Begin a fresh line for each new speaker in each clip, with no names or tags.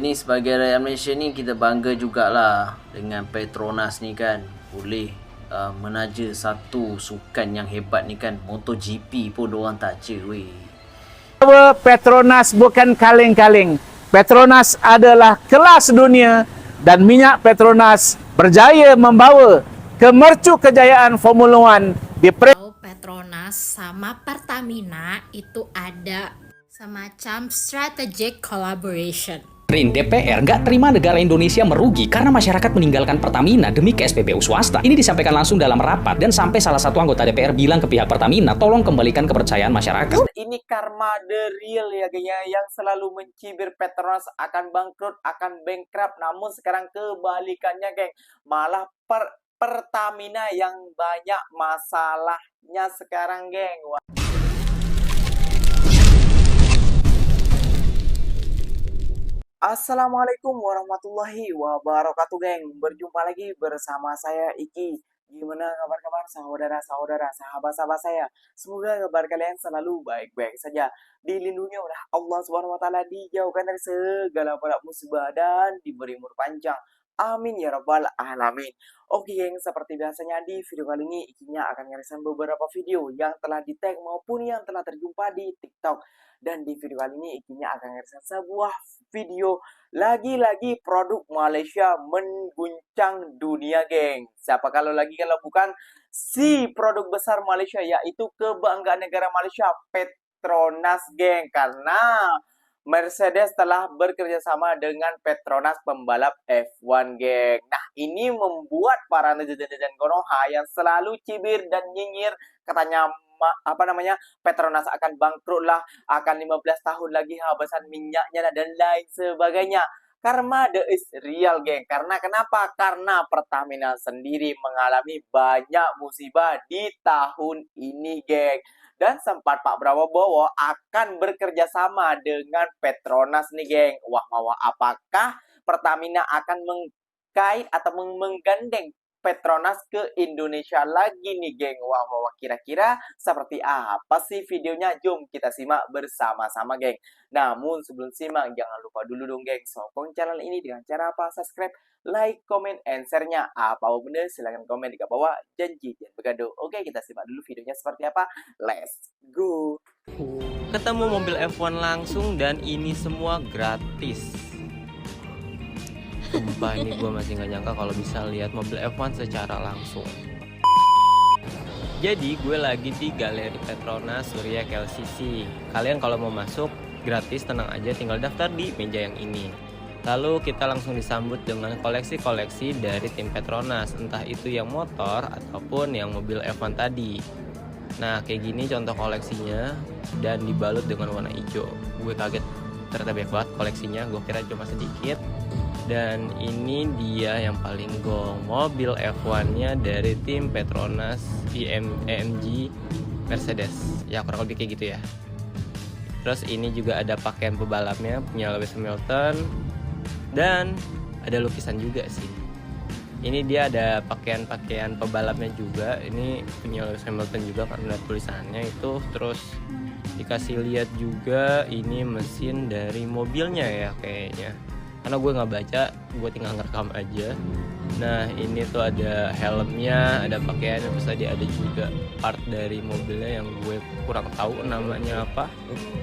Ini sebagai rakyat Malaysia ni kita bangga jugalah dengan Petronas ni kan. Boleh menaja satu sukan yang hebat ni kan. MotoGP pun diorang taja weh.
Petronas bukan kaleng-kaleng. Petronas adalah kelas dunia dan minyak Petronas berjaya membawa kemercu kejayaan Formula 1 di
Petronas sama Pertamina itu ada semacam strategic collaboration.
DPR nggak terima negara Indonesia merugi karena masyarakat meninggalkan Pertamina demi ke SPBU swasta. Ini disampaikan langsung dalam rapat dan sampai salah satu anggota DPR bilang ke pihak Pertamina, tolong kembalikan kepercayaan masyarakat.
Ini karma the real ya gengnya, yang selalu mencibir Petronas akan bangkrut, akan bankrupt. Namun sekarang kebalikannya geng, malah Pertamina yang banyak masalahnya sekarang geng. Assalamualaikum warahmatullahi wabarakatuh geng. Berjumpa lagi bersama saya Iki. Gimana kabar-kabar saudara-saudara, sahabat-sahabat saya? Semoga kabar kalian selalu baik-baik saja. Dilindungi oleh Allah Subhanahu wa taala, dijauhkan dari segala balak musibah dan diberi umur panjang. Amin ya rabbal alamin. Oke geng, seperti biasanya di video kali ini Ikinya akan ngerisan beberapa video yang telah di tag maupun yang telah terjumpa di TikTok. Dan di video kali ini Ikinya akan ngerisan sebuah video lagi-lagi produk Malaysia mengguncang dunia geng. Siapa kalau bukan si produk besar Malaysia, yaitu kebanggaan negara Malaysia, Petronas geng. Karena Mercedes telah bekerja sama dengan Petronas pembalap F1 geng. Nah, ini membuat para netizen Konoha yang selalu cibir dan nyinyir katanya Petronas akan bangkrut lah, akan 15 tahun lagi habisan minyaknya dan lain sebagainya. Karma the is real geng. Karena kenapa? Karena Pertamina sendiri mengalami banyak musibah di tahun ini geng. Dan sempat Pak Prabowo akan bekerja sama dengan Petronas nih geng. Wah, apakah Pertamina akan mengkait atau menggandeng Petronas ke Indonesia lagi nih geng? Wah, kira-kira seperti apa sih videonya? Jom kita simak bersama-sama geng. Namun sebelum simak, jangan lupa dulu dong geng, sokong channel ini dengan cara apa? Subscribe, like, comment, and share-nya. Apa bener silahkan komen di bawah. Janji jangan begaduh. Oke, kita simak dulu videonya seperti apa. Let's go.
Ketemu mobil F1 langsung dan ini semua gratis. Sumpah ini gue masih gak nyangka kalau bisa lihat mobil F1 secara langsung. Jadi gue lagi di Galeri Petronas Surya KLCC. Kalian kalau mau masuk gratis, tenang aja, tinggal daftar di meja yang ini. Lalu kita langsung disambut dengan koleksi-koleksi dari tim Petronas, entah itu yang motor ataupun yang mobil F1 tadi. Nah, kayak gini contoh koleksinya dan dibalut dengan warna hijau. Gue kaget, ternyata banyak banget koleksinya, gue kira cuma sedikit. Dan ini dia yang paling gong, mobil F1-nya dari tim Petronas AMG Mercedes. Ya kurang lebih kayak gitu ya. Terus ini juga ada pakaian pebalapnya punya Lewis Hamilton. Dan ada lukisan juga sih. Ini dia ada pakaian pebalapnya juga. Ini punya Lewis Hamilton juga karena tulisannya itu. Terus dikasih lihat juga ini mesin dari mobilnya ya kayaknya. Karena gue nggak baca, gue tinggal ngerekam aja. Nah, ini tuh ada helmnya, ada pakaiannya, terus tadi ada juga part dari mobilnya yang gue kurang tahu namanya apa.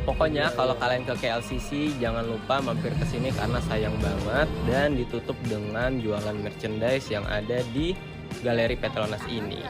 Pokoknya kalau kalian ke KLCC jangan lupa mampir ke sini karena sayang banget dan ditutup dengan jualan merchandise yang ada di Galeri Petronas ini.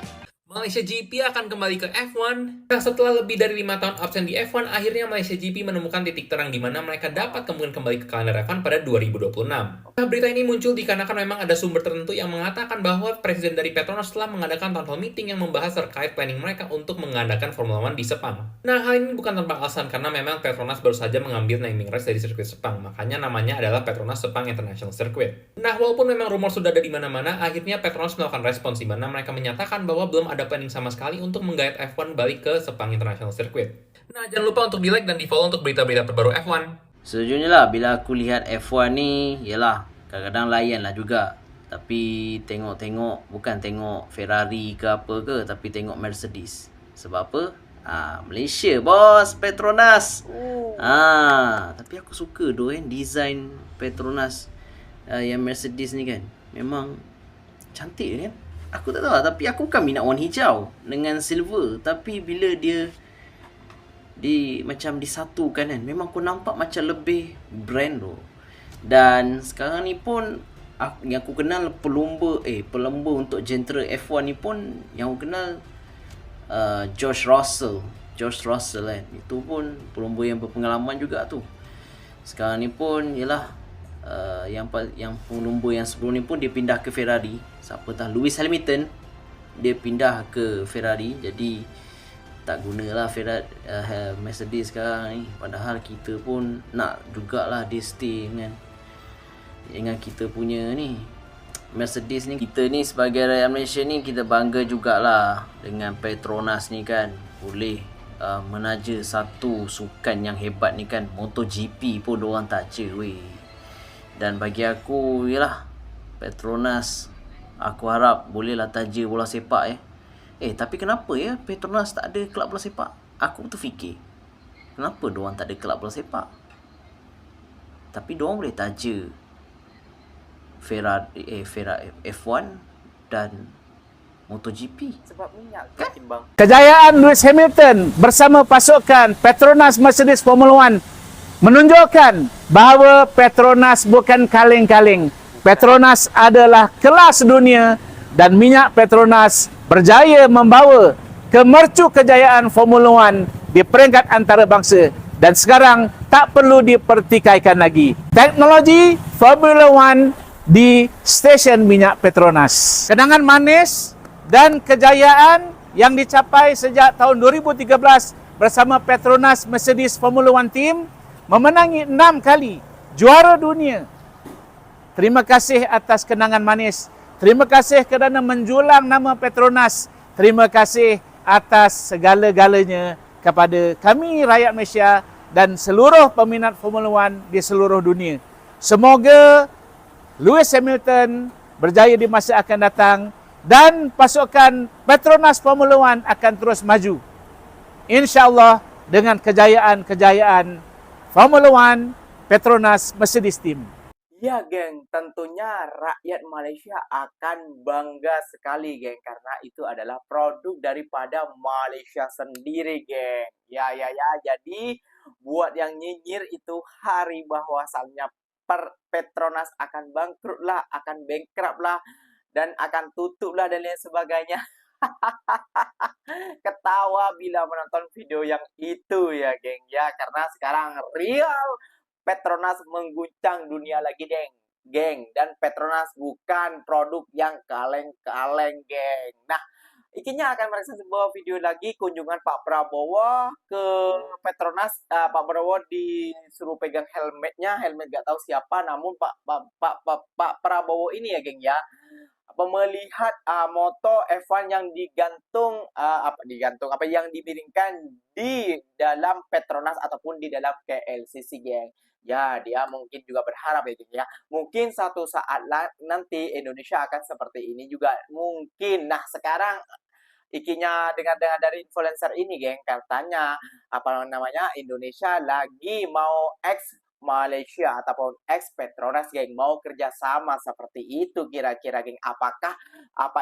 Malaysia GP akan kembali ke F1. Nah, setelah lebih dari 5 tahun absen di F1, akhirnya Malaysia GP menemukan titik terang di mana mereka dapat kembali ke kalender F1 pada 2026. Nah, berita ini muncul dikarenakan memang ada sumber tertentu yang mengatakan bahwa presiden dari Petronas telah mengadakan town hall meeting yang membahas terkait planning mereka untuk mengadakan Formula 1 di Sepang. Nah, hal ini bukan tanpa alasan karena memang Petronas baru saja mengambil naming rights dari sirkuit Sepang. Makanya namanya adalah Petronas Sepang International Circuit. Nah, walaupun memang rumor sudah ada di mana-mana, akhirnya Petronas melakukan respons di mana mereka menyatakan bahwa belum ada planning sama sekali untuk menggait F1 balik ke Sepang International Circuit. Nah, jangan lupa untuk di-like dan di-follow untuk berita-berita terbaru F1.
Sejujurnya lah bila aku lihat F1 ni, yalah kadang-kadang layan lah juga. Tapi tengok-tengok, bukan tengok Ferrari ke apa ke, tapi tengok Mercedes. Sebab apa? Malaysia bos, Petronas. Tapi aku suka tu design Petronas yang Mercedes ni kan. Memang cantik kan. Aku tak tahu lah, tapi aku kan minat warna hijau dengan silver. Tapi bila dia macam disatukan kan, memang aku nampak macam lebih brand tu. Dan sekarang ni pun yang aku kenal pelumba untuk jentera F1 ni pun yang aku kenal George Russell kan. Itu pun pelumba yang berpengalaman juga tu. Sekarang ni pun ialah yang pelumba yang sebelum ni pun dia pindah ke Ferrari. Siapa tahu Lewis Hamilton dia pindah ke Ferrari, jadi tak gunalah Mercedes sekarang ni. Padahal kita pun nak jugalah dia stay dengan kita punya ni Mercedes ni. Kita ni sebagai rakyat Malaysia ni, kita bangga jugalah dengan Petronas ni kan. Boleh menaja satu sukan yang hebat ni kan. MotoGP pun diorang taja weh. Dan bagi aku ialah Petronas, aku harap bolehlah taja bola sepak tapi kenapa Petronas tak ada kelab bola sepak? Aku terfikir, kenapa diorang tak ada kelab bola sepak? Tapi diorang boleh taja Ferrari F1 dan MotoGP.
Sebab minyak kan timbang.
Kejayaan Lewis Hamilton bersama pasukan Petronas Mercedes Formula 1 menunjukkan bahawa Petronas bukan kaleng-kaleng. Petronas adalah kelas dunia dan minyak Petronas berjaya membawa kemercu kejayaan Formula 1 di peringkat antarabangsa dan sekarang tak perlu dipertikaikan lagi. Teknologi Formula 1 di stesen minyak Petronas. Kenangan manis dan kejayaan yang dicapai sejak tahun 2013 bersama Petronas Mercedes Formula 1 Team memenangi 6 kali juara dunia. Terima kasih atas kenangan manis. Terima kasih kerana menjulang nama Petronas. Terima kasih atas segala-galanya kepada kami rakyat Malaysia dan seluruh peminat Formula 1 di seluruh dunia. Semoga Lewis Hamilton berjaya di masa akan datang dan pasukan Petronas Formula 1 akan terus maju. InsyaAllah dengan kejayaan-kejayaan Formula 1 Petronas Mercedes Team.
Ya geng, tentunya rakyat Malaysia akan bangga sekali geng, karena itu adalah produk daripada Malaysia sendiri geng. Ya, jadi buat yang nyinyir itu hari bahwasannya Petronas akan bangkrut lah, akan bankrupt lah, dan akan tutup lah dan lain sebagainya. Ketawa bila menonton video yang itu ya geng ya, karena sekarang real Petronas mengguncang dunia lagi geng, dan Petronas bukan produk yang kaleng-kaleng geng. Nah, ikinya akan mereksa sebuah video lagi kunjungan Pak Prabowo ke Petronas. Pak Prabowo disuruh pegang helmet gak tahu siapa, namun Pak Prabowo ini ya geng ya, melihat moto F1 yang yang dimiringkan di dalam Petronas ataupun di dalam KLCC geng. Ya, dia mungkin juga berharap ya geng ya, mungkin satu saat nanti Indonesia akan seperti ini juga mungkin. Nah, sekarang ikinya dengan dari influencer ini geng, katanya Indonesia lagi mau Malaysia ataupun Petronas geng, mau kerjasama seperti itu kira-kira geng. Apakah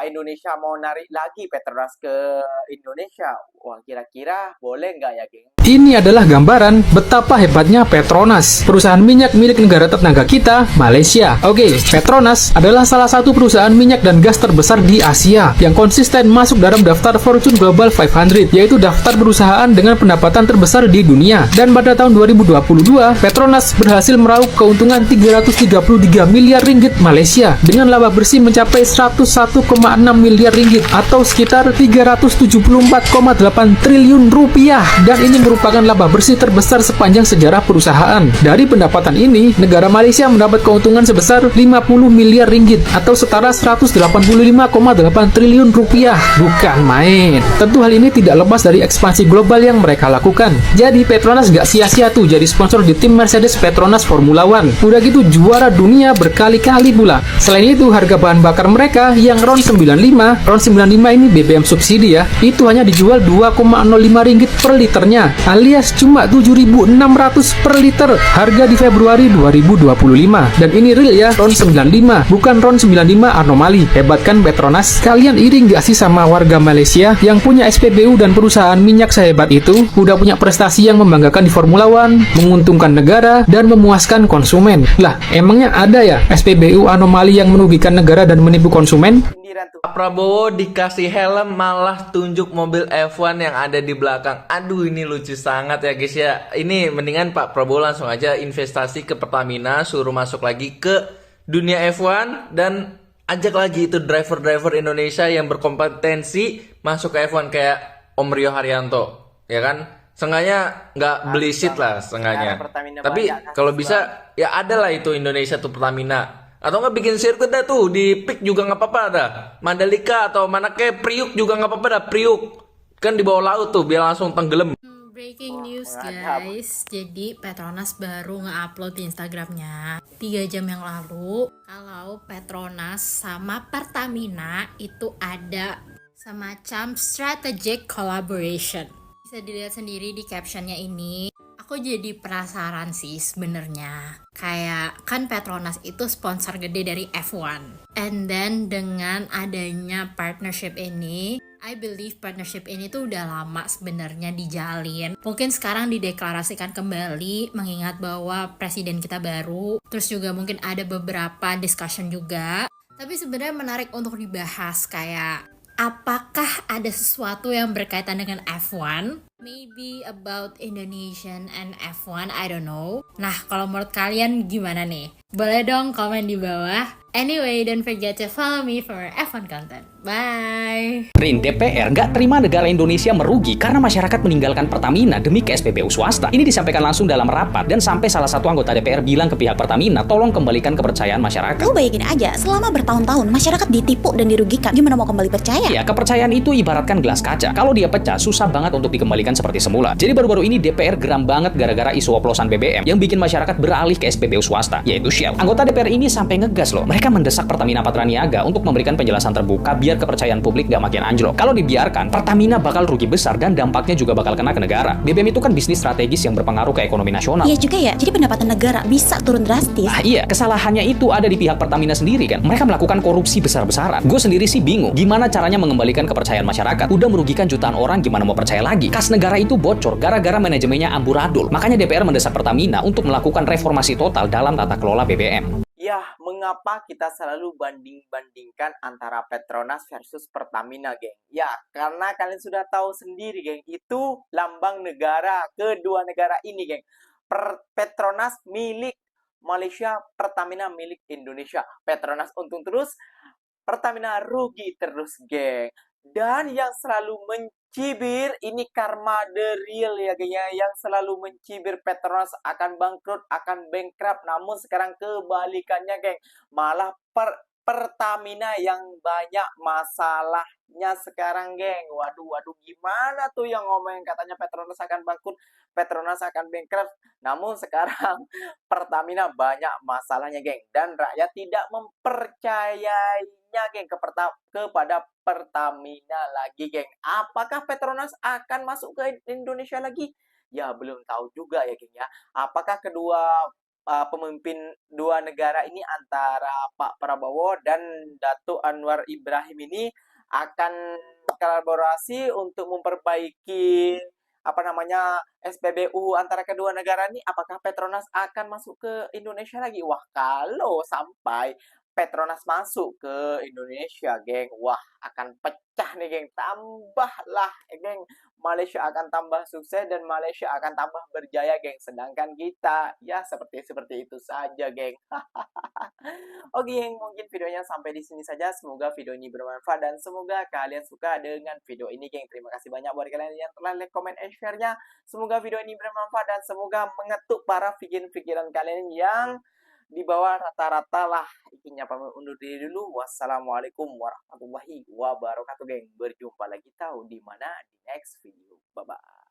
Indonesia mau narik lagi Petronas ke Indonesia? Wah, kira-kira boleh nggak ya geng?
Ini adalah gambaran betapa hebatnya Petronas, perusahaan minyak milik negara tetangga kita, Malaysia. Oke, Petronas adalah salah satu perusahaan minyak dan gas terbesar di Asia yang konsisten masuk dalam daftar Fortune Global 500, yaitu daftar perusahaan dengan pendapatan terbesar di dunia. Dan pada tahun 2022, Petronas berhasil meraup keuntungan 333 miliar ringgit Malaysia dengan laba bersih mencapai 101,6 miliar ringgit atau sekitar 374,8 triliun rupiah, dan ini merupakan laba bersih terbesar sepanjang sejarah perusahaan. Dari pendapatan ini, negara Malaysia mendapat keuntungan sebesar 50 miliar ringgit atau setara 185,8 triliun rupiah. Bukan main. Tentu hal ini tidak lepas dari ekspansi global yang mereka lakukan. Jadi Petronas gak sia-sia tuh jadi sponsor di tim Mercedes Petronas Formula One. Udah gitu juara dunia berkali-kali pula. Selain itu harga bahan bakar mereka yang RON 95 ini BBM subsidi ya, itu hanya dijual 2,05 ringgit per liternya, alias cuma 7.600 per liter harga di Februari 2025. Dan ini real ya, RON 95, bukan RON 95 anomali. Hebat kan Petronas? Kalian iri gak sih sama warga Malaysia yang punya SPBU dan perusahaan minyak sehebat itu? Udah punya prestasi yang membanggakan di Formula One, menguntungkan negara, dan memuaskan konsumen. Lah, emangnya ada ya SPBU anomali yang merugikan negara dan menipu konsumen?
Sindiran tuh.
Pak Prabowo dikasih helm malah tunjuk mobil F1 yang ada di belakang. Aduh, ini lucu sangat ya guys ya. Ini mendingan Pak Prabowo langsung aja investasi ke Pertamina, suruh masuk lagi ke dunia F1 dan ajak lagi itu driver-driver Indonesia yang berkompetensi masuk ke F1 kayak Om Rio Haryanto, ya kan? Seenggaknya nggak beli seat lah, seenggaknya.
Pertamina
Tapi
banyak,
kalau
kasus
bisa ya ada lah itu Indonesia tuh Pertamina. Atau nggak bikin sirkuit dah tuh di Pik juga nggak apa-apa dah. Mandalika atau mana kayak Priuk juga nggak apa-apa dah. Priuk kan di bawah laut tuh biar langsung tenggelam.
Breaking news
mengagap.
guys, jadi Petronas baru nge-upload di Instagramnya 3 jam yang lalu kalau Petronas sama Pertamina itu ada semacam strategic collaboration. Bisa dilihat sendiri di captionnya ini. Aku jadi penasaran sih sebenarnya. Kayak kan Petronas itu sponsor gede dari F1. And then dengan adanya partnership ini, I believe partnership ini tuh udah lama sebenarnya dijalin. Mungkin sekarang dideklarasikan kembali mengingat bahwa presiden kita baru. Terus juga mungkin ada beberapa discussion juga. Tapi sebenarnya menarik untuk dibahas kayak apakah ada sesuatu yang berkaitan dengan F1? Maybe about Indonesian and F1, I don't know. Nah, kalau menurut kalian gimana nih? Boleh dong komen di bawah. Anyway, don't forget to follow me for F1 content. Bye!
Rin, DPR nggak terima negara Indonesia merugi karena masyarakat meninggalkan Pertamina demi ke SPBU swasta. Ini disampaikan langsung dalam rapat dan sampai salah satu anggota DPR bilang ke pihak Pertamina, tolong kembalikan kepercayaan masyarakat.
Lu bayangin aja, selama bertahun-tahun masyarakat ditipu dan dirugikan, gimana mau kembali percaya?
Ya, kepercayaan itu ibaratkan gelas kaca. Kalau dia pecah, susah banget untuk dikembalikan seperti semula. Jadi baru-baru ini DPR geram banget gara-gara isu oplosan BBM yang bikin masyarakat beralih ke SPBU swasta, yaitu Shell. Anggota DPR ini sampai ngegas loh. Mereka mendesak Pertamina Patraniaga untuk memberikan penjelasan terbuka biar kepercayaan publik gak makin anjlok. Kalau dibiarkan, Pertamina bakal rugi besar dan dampaknya juga bakal kena ke negara. BBM itu kan bisnis strategis yang berpengaruh ke ekonomi nasional.
Iya juga ya, jadi pendapatan negara bisa turun drastis.
Ah iya, kesalahannya itu ada di pihak Pertamina sendiri kan. Mereka melakukan korupsi besar-besaran. Gue sendiri sih bingung, gimana caranya mengembalikan kepercayaan masyarakat. Udah merugikan jutaan orang, gimana mau percaya lagi? Kas negara itu bocor gara-gara manajemennya amburadul. Makanya DPR mendesak Pertamina untuk melakukan reformasi total dalam tata kelola BBM.
Ya, mengapa kita selalu banding-bandingkan antara Petronas versus Pertamina, geng? Ya, karena kalian sudah tahu sendiri, geng. Itu lambang negara, kedua negara ini, geng. Petronas milik Malaysia, Pertamina milik Indonesia. Petronas untung terus, Pertamina rugi terus, geng. Dan yang selalu mencibir, ini karma the real ya geng ya. Yang selalu mencibir Petronas akan bangkrut, akan bankrupt. Namun sekarang kebalikannya geng. Malah Pertamina yang banyak masalahnya sekarang geng. Waduh gimana tuh yang ngomongin katanya Petronas akan bangkrut, Petronas akan bankrupt. Namun sekarang Pertamina banyak masalahnya geng. Dan rakyat tidak mempercayainya geng kepada Pertamina lagi geng. Apakah Petronas akan masuk ke Indonesia lagi? Ya belum tahu juga ya geng ya. Apakah kedua pemimpin dua negara ini antara Pak Prabowo dan Datuk Anwar Ibrahim ini akan kolaborasi untuk memperbaiki SPBU antara kedua negara ini? Apakah Petronas akan masuk ke Indonesia lagi? Wah, kalau sampai Petronas masuk ke Indonesia, geng, wah akan pecah nih, geng. Tambahlah, geng. Malaysia akan tambah sukses dan Malaysia akan tambah berjaya, geng. Sedangkan kita, ya seperti itu saja, geng. Oke, geng, mungkin videonya sampai di sini saja. Semoga video ini bermanfaat dan semoga kalian suka dengan video ini, geng. Terima kasih banyak buat kalian yang telah like, comment, and share-nya. Semoga video ini bermanfaat dan semoga mengetuk para pikiran-pikiran kalian yang di bawah rata-rata lah. Ikinya pamit undur diri dulu. Wassalamualaikum warahmatullahi wabarakatuh, geng. Berjumpa lagi tahu di mana di next video. Bye bye.